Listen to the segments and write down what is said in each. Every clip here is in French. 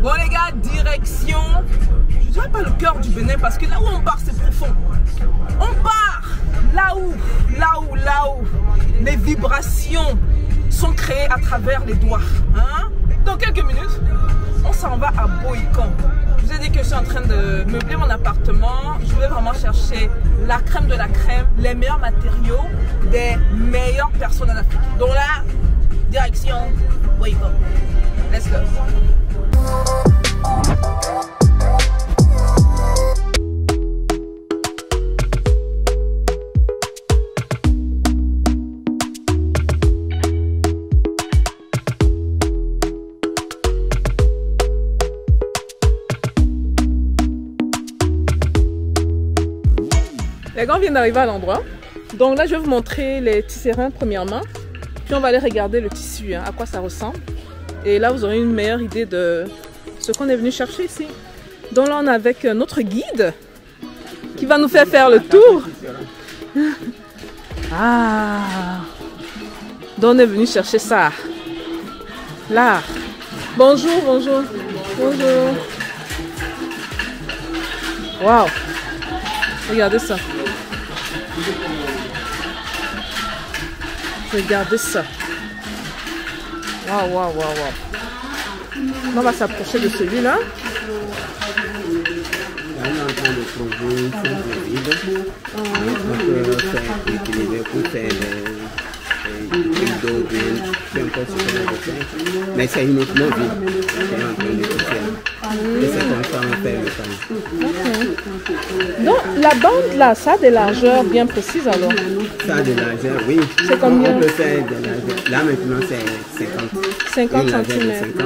Bon les gars, direction, je dirais pas le cœur du Bénin parce que là où on part c'est profond. On part là où les vibrations sont créées à travers les doigts. Hein? Dans quelques minutes, on s'en va à Bohican. Je vous ai dit que je suis en train de meubler mon appartement. Je vais vraiment chercher la crème de la crème, les meilleurs matériaux, des meilleures personnes en Afrique. Donc là, direction Bohican. Let's go. Les gars, on vient d'arriver à l'endroit. Donc là, je vais vous montrer les tisserands premièrement. Puis on va aller regarder le tissu, hein, à quoi ça ressemble. Et là, vous aurez une meilleure idée de ce qu'on est venu chercher ici. Donc là, on est avec notre guide qui va nous faire le tour. Ah! Donc on est venu chercher ça. Là. Bonjour, bonjour. Bonjour. Waouh! Regardez ça. Regardez ça. Waouh, waouh, waouh, waouh. On va s'approcher de celui-là. On est en train de trouver une chose vide. On peut faire utiliser pour faire des dos, peu importe ce qu'on veut faire. Mais c'est une autre vide. C'est en train de toucher. Et c'est comme ça qu'on fait le temps. Donc la bande là, ça a des largeurs bien précises alors? Ça a des largeurs, oui. C'est combien? On peut faire des largeurs. Là maintenant c'est 50. 50 cm. 50.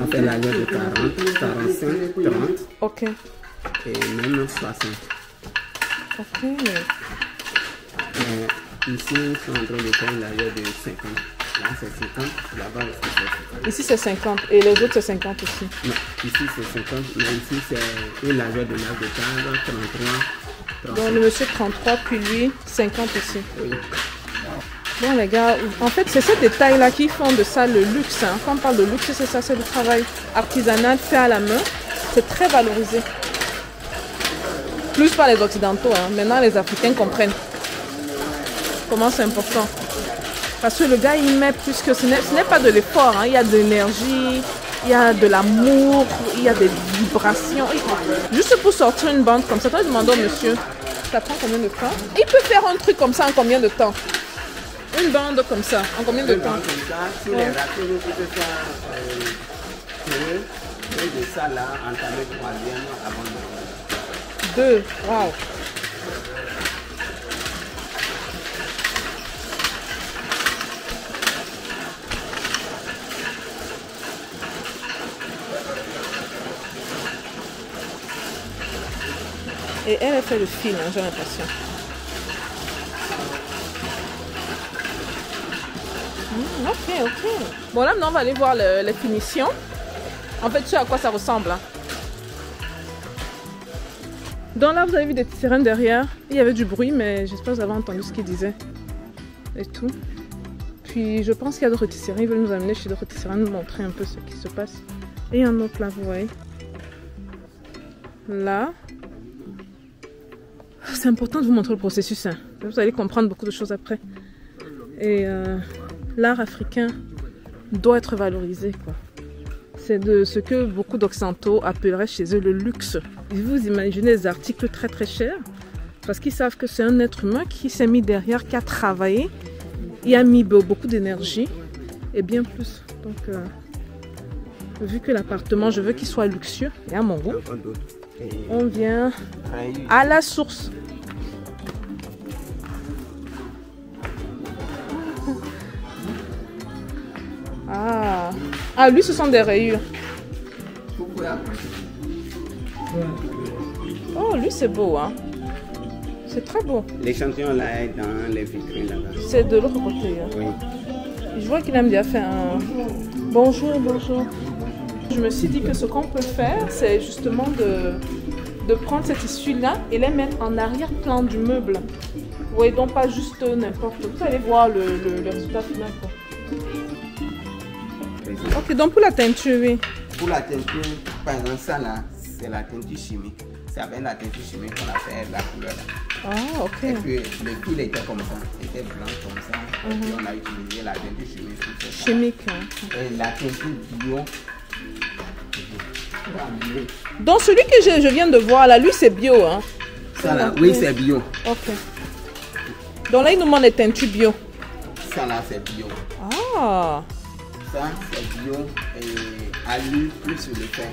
On fait la largeur de 40, 45, 30. Ok. Et même 60. Ok. Ici, ils sont en train de faire une largeur de 50. Là, c'est 50. Là-bas, c'est 50. Ici, c'est 50. Et les autres, c'est 50 aussi. Non, ici, c'est 50. Mais ici, c'est une largeur de marque de cadre, 33. Donc, le monsieur 33, puis lui, 50 aussi. Oui. Bon, les gars, en fait, c'est ces détails-là qui font de ça le luxe. Hein. Quand on parle de luxe, c'est ça, c'est le travail artisanal fait à la main. C'est très valorisé. Plus par les Occidentaux. Hein. Maintenant, les Africains comprennent comment c'est important. Parce que le gars, il met plus que... Ce n'est pas de l'effort. Hein. Il y a de l'énergie, il y a de l'amour, il y a des vibrations. Juste pour sortir une bande comme ça, toi, je demande au monsieur, ça prend combien de temps? Il peut faire un truc comme ça en combien de temps? Une bande comme ça, en combien de temps? Comme ça, sur les râteaux, vous pouvez faire deux. Et de ça, là, entamer troisième avant de... Deux. Waouh. Et elle a fait le fil, hein, j'ai l'impression. Ok, ok. Bon, là, maintenant, on va aller voir les finitions. En fait, tu sais à quoi ça ressemble. Hein. Donc là, vous avez vu des tisserands derrière. Il y avait du bruit, mais j'espère que vous avez entendu ce qu'il disait. Et tout. Puis, je pense qu'il y a d'autres tisserands. Ils veulent nous amener chez d'autres tisserands, nous montrer un peu ce qui se passe. Et un autre là, vous voyez. Là. C'est important de vous montrer le processus. Hein. Vous allez comprendre beaucoup de choses après. Et l'art africain doit être valorisé. C'est de ce que beaucoup d'Occidentaux appelleraient chez eux le luxe. Vous imaginez des articles très très chers parce qu'ils savent que c'est un être humain qui s'est mis derrière, qui a travaillé, il a mis beaucoup d'énergie et bien plus. Donc, vu que l'appartement, je veux qu'il soit luxueux et à mon goût, on vient à la source. Ah, lui, ce sont des rayures. Oh, lui, c'est beau, hein. C'est très beau. L'échantillon là est dans les vitrines là-bas. C'est de l'autre côté. Hein. Oui. Je vois qu'il aime bien faire un... Bonjour, bonjour. Je me suis dit que ce qu'on peut faire, c'est justement de prendre ces tissus-là et les mettre en arrière-plan du meuble. Vous voyez, donc pas juste n'importe où. Vous allez voir le résultat final. Quoi. Ok, donc pour la teinture, oui. pour la teinture, par exemple, ça là, c'est la teinture chimique. C'est avec la teinture chimique qu'on a fait la couleur là. Ah, ok. Et puis le fil était comme ça, était blanc comme ça. Et puis on a utilisé la teinture chimique pour faire ça. Chimique. Hein. Et la teinture bio. Donc celui que je viens de voir là, lui c'est bio. Hein. Ça là, oui, c'est bio. Ok. Donc là, il nous demande les teintures bio. Ça là, c'est bio. Ah. Ça, c'est bio et alu plus le fer.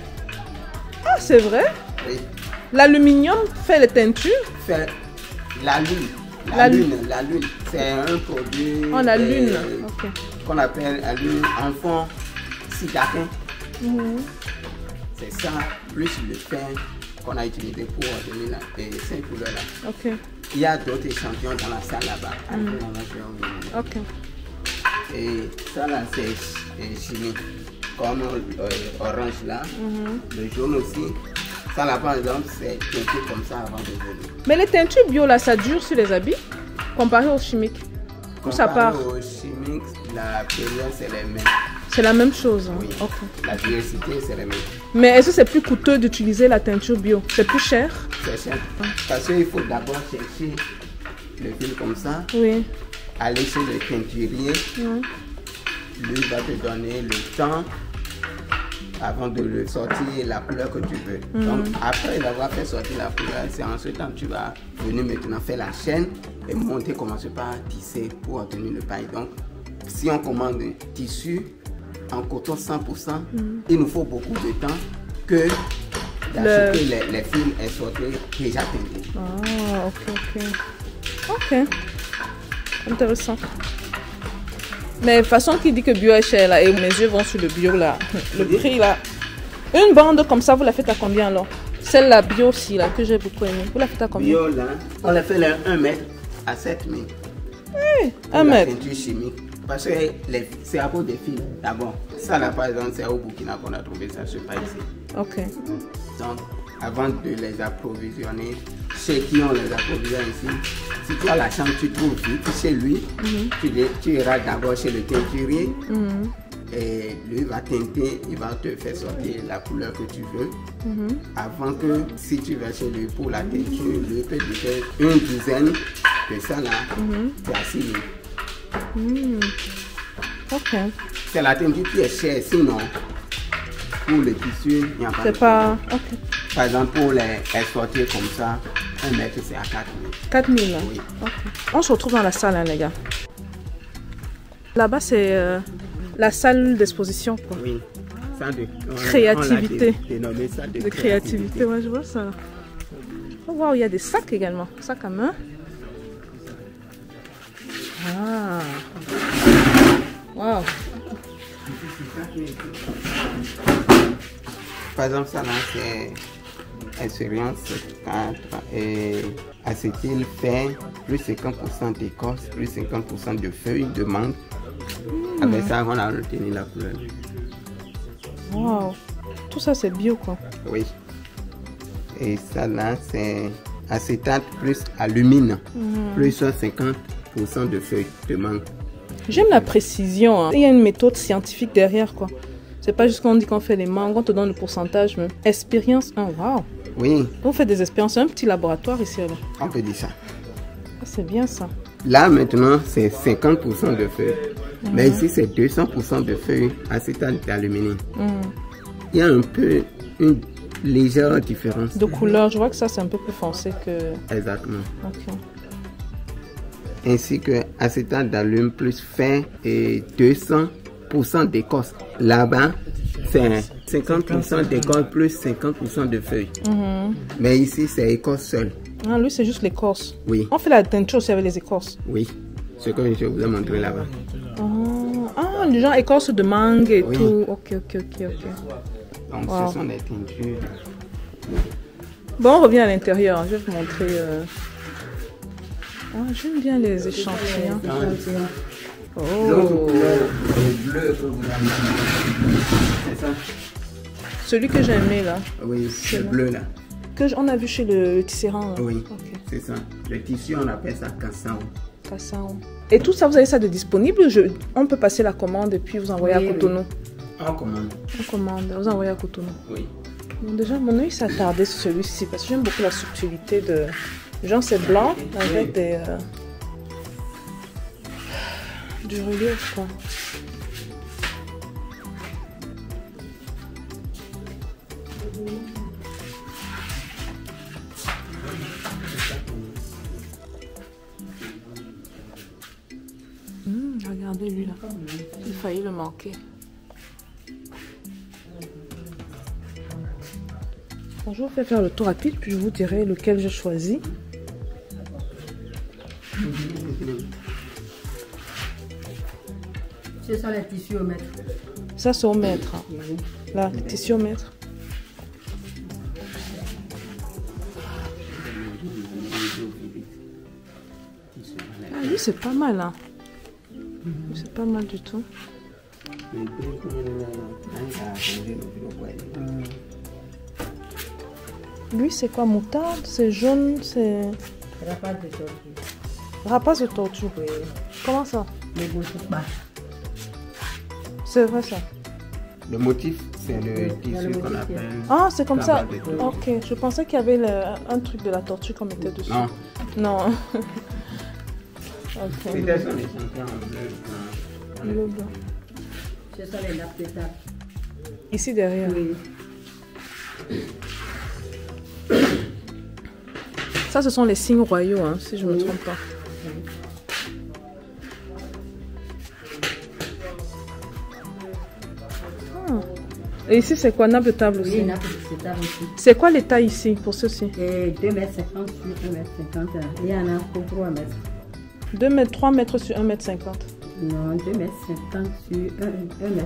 Ah, c'est vrai? Oui. L'aluminium fait les teintures? Fait la lune. La lune, c'est un produit la lune. Ok. Qu'on appelle la lune en fond citacin. C'est ça, plus le fer qu'on a utilisé pour obtenir ces couleurs-là. Ok. Il y a d'autres échantillons dans la salle là-bas. Ok. Et ça là, c'est chimique. Comme orange là, le jaune aussi. Ça là, par exemple, c'est teinté comme ça avant de venir. Mais les teintures bio là, ça dure sur les habits comparé aux chimiques? Ou ça part? Comparé aux chimiques, la période c'est les mêmes. C'est la même chose. Hein? Oui. Okay. La diversité c'est la même. Mais est-ce que c'est plus coûteux d'utiliser la teinture bio? C'est plus cher? C'est cher. Parce qu'il faut d'abord chercher le fil comme ça. Oui. Aller chez le teinturier. Lui va te donner le temps avant de le sortir la couleur que tu veux. Donc après avoir fait sortir la couleur, c'est en ce temps que tu vas venir maintenant faire la chaîne et monter, commencer par tisser pour obtenir le paille. Donc si on commande tissu en coton 100%, il nous faut beaucoup de temps que d'acheter les fils et sortir déjà teintés. Ah, ok. Ok. Intéressant. Mais de toute façon, qui dit que bio est cher là, et mes yeux vont sur le bio là, le prix là. Une bande comme ça, vous la faites à combien alors? Celle-là bio aussi là, que j'ai beaucoup aimé. Vous la faites à combien? Bio là, on la fait là 1 mètre à 7 000. Hey, 1 mètre. La teinture chimique. Parce que c'est à cause des fils d'abord. Ça là par exemple, c'est au Burkina qu'on a trouvé ça, ce pas ici. Ok. Donc avant de les approvisionner, chez qui on les approvisionne ici, si tu as la chance, tu trouves vite chez lui, tu iras d'abord chez le teinturier et lui va teinter, il va te faire sortir la couleur que tu veux. Avant que si tu vas chez lui pour la teinture, lui peut te faire une dizaine de ça là, c'est à 6 000. Ok. C'est la teinture qui est chère, sinon pour le tissu, il n'y a pas de pas. Ok. Par exemple, pour les sortir comme ça, 1 mètre c'est à 4 000. 4 000 là. Oui. Okay. On se retrouve dans la salle, hein, les gars. Là-bas, c'est la salle d'exposition, quoi. Oui. Créativité. On l'a dénommé ça de créativité. Ouais, je vois ça. Oh, wow, il y a des sacs également. Sacs à main. Ah. Wow. Par exemple, ça là, c'est expérience 4 et acétyl fer, plus 50% d'écorce, plus 50% de feuilles de menthe. Avec ça, on a retenu la couleur. Wow. Tout ça, c'est bio, quoi. Oui. Et ça là, c'est acétate plus alumine, plus 50% de feuilles de menthe. J'aime la précision. Hein. Il y a une méthode scientifique derrière, quoi. C'est pas juste qu'on dit qu'on fait les mangues, on te donne le pourcentage, mais expérience 1, waouh. Oui. On fait des expériences, c'est un petit laboratoire ici, là. On peut dire ça. C'est bien ça. Là, maintenant, c'est 50% de feuilles. Mais ici, c'est 200% de feuilles acétate d'aluminium. Il y a un peu une légère différence. De couleur, je vois que ça, c'est un peu plus foncé que... Exactement. Ok. Ainsi que acétate d'aluminium plus fer et 200% d'écorce. Là-bas, c'est 50% d'écorce plus 50% de feuilles. Mais ici, c'est écorce seule. Ah, lui, c'est juste l'écorce. Oui. On fait la teinture aussi avec les écorces. Oui. Ce que je vous ai montré là-bas. Ah, les gens écorce de mangue et oui. tout. Ok. Donc, wow. Ce sont des teintures. Bon, on revient à l'intérieur. Je vais vous montrer. Ah, j'aime bien les échantillons. L'autre couleur, le bleu que vous avez, c'est ça? Celui que j'ai aimé là. Oui, le bleu là. Que on a vu chez le tisserand. Oui, c'est ça. Le tissu, on appelle ça cassao. Cassao. Et tout ça, vous avez ça de disponible? On peut passer la commande et puis vous envoyer à Cotonou. On commande. On commande. Vous envoyez à Cotonou. Oui. Bon, déjà, mon œil s'est attardé sur celui-ci parce que j'aime beaucoup la subtilité de. Genre, c'est blanc avec des. Du relief, quoi. Regardez lui là. J'ai failli le manquer. Bon, je vais faire le tour rapide puis je vous dirai lequel j'ai choisi. Ce sont les tissus au mètre. Ça c'est au mètre. Là, les tissus au mètre. Ah lui c'est pas mal hein. C'est pas mal du tout. Lui c'est quoi, moutarde? C'est jaune, c'est... Rapace de tortue. Rapace de tortue. Oui. Comment ça? Le motif bas. C'est vrai ça. Le motif, c'est le tissu qu'on appelle. Ah, c'est comme ça. Tabac de tortue. Ok, je pensais qu'il y avait un truc de la tortue qu'on mettait dessus. Non. Non. Ok. C'était son échantillon en bleu. Le blanc. Ce sont les nappes de table. Ici derrière. Oui. Ça, ce sont les signes royaux, hein, si je ne me trompe pas. Ah. Et ici, c'est quoi? Nappe de table aussi? Oui, nappe de table aussi. C'est quoi les tailles ici pour ceux-ci? Et 2,50 m sur 1,50 m. Il y en a pour 3 mètres. 2 mètres, 3 mètres sur 1 mètre 50. Non, 2,50 m sur 1,50 m.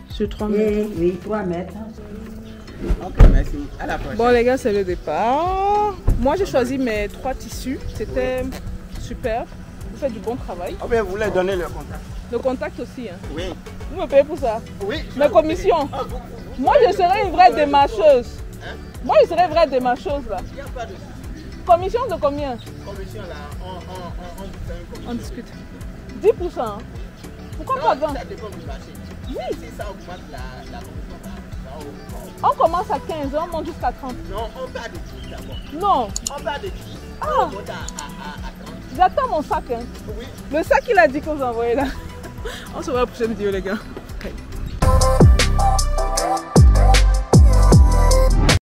Sur 3 mètres. Oui, 3 mètres. Ok, merci. À la prochaine. Bon les gars, c'est le départ. Moi j'ai choisi mes 3 tissus. C'était super. Vous faites du bon travail. Oh bien, vous voulez donner le contact? Le contact aussi. Hein. Oui. Vous me payez pour ça? Oui. Mes commissions. Moi je serai une vraie démarcheuse. Moi je serai une vraie démarcheuse là. Il n'y a pas de Commission de combien? commission là. On discute. 10%. Hein. Pourquoi pas 20? Ça dépend du marché. Oui. Si ça augmente la commission, ça augmente. On commence à 15, on monte jusqu'à 30. Non, on part de 10 d'abord. Non. On part de 10. Ah. On monte à 30. J'attends mon sac. Hein. Oui. Le sac il a dit que vous envoyez là. On se voit à la prochaine vidéo les gars.